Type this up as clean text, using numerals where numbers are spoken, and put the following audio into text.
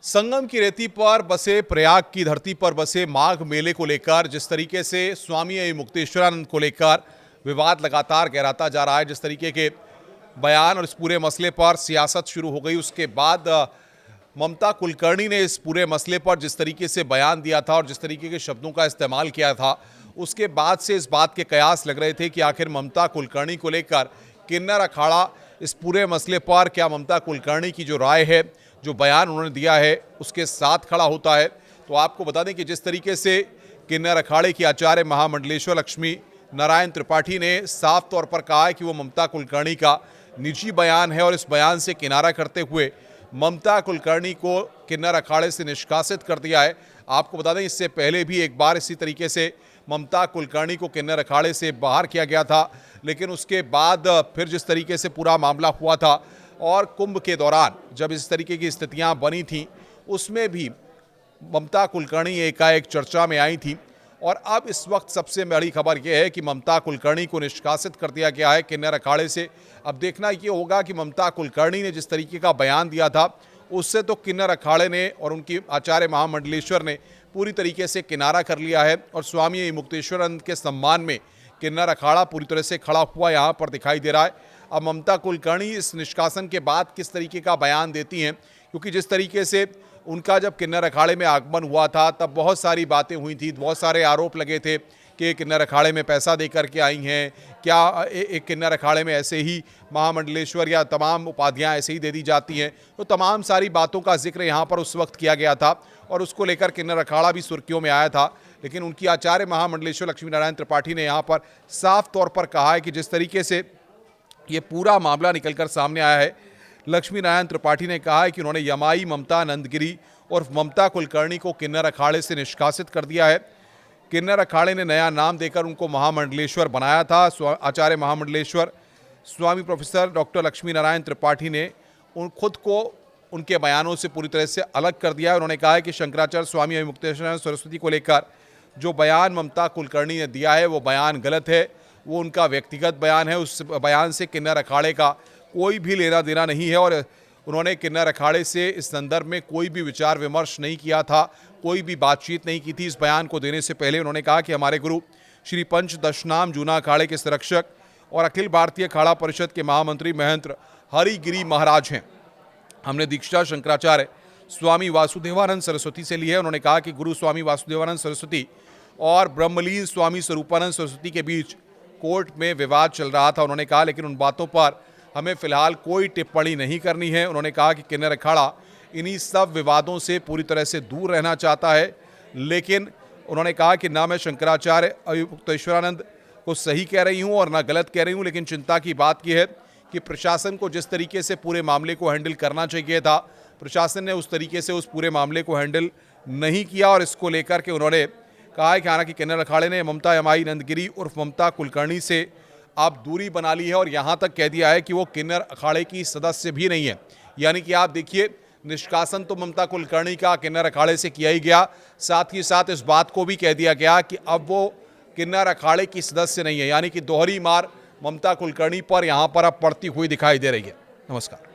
संगम की रेती पर बसे, प्रयाग की धरती पर बसे माघ मेले को लेकर जिस तरीके से स्वामी मुक्तेश्वरानंद को लेकर विवाद लगातार गहराता जा रहा है, जिस तरीके के बयान और इस पूरे मसले पर सियासत शुरू हो गई, उसके बाद ममता कुलकर्णी ने इस पूरे मसले पर जिस तरीके से बयान दिया था और जिस तरीके के शब्दों का इस्तेमाल किया था, उसके बाद से इस बात के कयास लग रहे थे कि आखिर ममता कुलकर्णी को लेकर किन्नर अखाड़ा इस पूरे मसले पर क्या ममता कुलकर्णी की जो राय है, जो बयान उन्होंने दिया है, उसके साथ खड़ा होता है। तो आपको बता दें कि जिस तरीके से किन्नर अखाड़े की आचार्य महामंडलेश्वर लक्ष्मी नारायण त्रिपाठी ने साफ तौर पर कहा है कि वो ममता कुलकर्णी का निजी बयान है और इस बयान से किनारा करते हुए ममता कुलकर्णी को किन्नर अखाड़े से निष्कासित कर दिया है। आपको बता दें, इससे पहले भी एक बार इसी तरीके से ममता कुलकर्णी को किन्नर अखाड़े से बाहर किया गया था, लेकिन उसके बाद फिर जिस तरीके से पूरा मामला हुआ था और कुंभ के दौरान जब इस तरीके की स्थितियां बनी थीं, उसमें भी ममता कुलकर्णी एकाएक चर्चा में आई थी। और अब इस वक्त सबसे बड़ी खबर यह है कि ममता कुलकर्णी को निष्कासित कर दिया गया है किन्नर अखाड़े से। अब देखना ये होगा कि ममता कुलकर्णी ने जिस तरीके का बयान दिया था, उससे तो किन्नर अखाड़े ने और उनकी आचार्य महामंडलेश्वर ने पूरी तरीके से किनारा कर लिया है और स्वामी मुक्तेश्वरानंद के सम्मान में किन्नर अखाड़ा पूरी तरह से खड़ा हुआ यहाँ पर दिखाई दे रहा है। अब ममता कुलकर्णी इस निष्कासन के बाद किस तरीके का बयान देती हैं, क्योंकि जिस तरीके से उनका जब किन्नर अखाड़े में आगमन हुआ था तब बहुत सारी बातें हुई थी, बहुत सारे आरोप लगे थे कि किन्नर अखाड़े में पैसा दे करके आई हैं, क्या एक किन्नर अखाड़े में ऐसे ही महामंडलेश्वर या तमाम उपाधियां ऐसे ही दे दी जाती हैं। तो तमाम सारी बातों का जिक्र यहाँ पर उस वक्त किया गया था और उसको लेकर किन्नर अखाड़ा भी सुर्खियों में आया था। लेकिन उनकी आचार्य महामंडलेश्वर लक्ष्मी नारायण त्रिपाठी ने यहाँ पर साफ तौर पर कहा है कि जिस तरीके से ये पूरा मामला निकलकर सामने आया है, लक्ष्मी नारायण त्रिपाठी ने कहा है कि उन्होंने यमाई ममता नंदगिरी और ममता कुलकर्णी को किन्नर अखाड़े से निष्कासित कर दिया है। किन्नर अखाड़े ने नया नाम देकर उनको महामंडलेश्वर बनाया था। आचार्य महामंडलेश्वर स्वामी प्रोफेसर डॉक्टर लक्ष्मी नारायण त्रिपाठी ने खुद को उनके बयानों से पूरी तरह से अलग कर दिया है। उन्होंने कहा है कि शंकराचार्य स्वामी मुक्तेश्वरानंद सरस्वती को लेकर जो बयान ममता कुलकर्णी ने दिया है वो बयान गलत है, वो उनका व्यक्तिगत बयान है। उस बयान से किन्नर अखाड़े का कोई भी लेना देना नहीं है और उन्होंने किन्नर अखाड़े से इस संदर्भ में कोई भी विचार विमर्श नहीं किया था, कोई भी बातचीत नहीं की थी। इस बयान को देने से पहले उन्होंने कहा कि हमारे गुरु श्री पंच दशनाम जूना अखाड़े के संरक्षक और अखिल भारतीय अखाड़ा परिषद के महामंत्री महंत हरिगिरी महाराज हैं। हमने दीक्षा शंकराचार्य स्वामी वासुदेवानंद सरस्वती से ली है। उन्होंने कहा कि गुरु स्वामी वासुदेवानंद सरस्वती और ब्रह्मलीन स्वामी स्वरूपानंद सरस्वती के बीच कोर्ट में विवाद चल रहा था। उन्होंने कहा लेकिन उन बातों पर हमें फिलहाल कोई टिप्पणी नहीं करनी है। उन्होंने कहा कि किन्नर अखाड़ा इन्हीं सब विवादों से पूरी तरह से दूर रहना चाहता है, लेकिन उन्होंने कहा कि ना मैं शंकराचार्य मुक्तेश्वरानंद को सही कह रही हूँ और ना गलत कह रही हूँ, लेकिन चिंता की बात यह है कि प्रशासन को जिस तरीके से पूरे मामले को हैंडल करना चाहिए था, प्रशासन ने उस तरीके से उस पूरे मामले को हैंडल नहीं किया। और इसको लेकर के उन्होंने कहा है कि हालांकि किन्नर अखाड़े ने ममता यमाई नंदगिरी उर्फ ममता कुलकर्णी से आप दूरी बना ली है और यहाँ तक कह दिया है कि वो किन्नर अखाड़े की सदस्य भी नहीं है। यानी कि आप देखिए, निष्कासन तो ममता कुलकर्णी का किन्नर अखाड़े से किया ही गया, साथ ही साथ इस बात को भी कह दिया गया कि अब वो किन्नर अखाड़े की सदस्य नहीं है। यानी कि दोहरी मार ममता कुलकर्णी पर यहाँ पर अब पड़ती हुई दिखाई दे रही है। नमस्कार।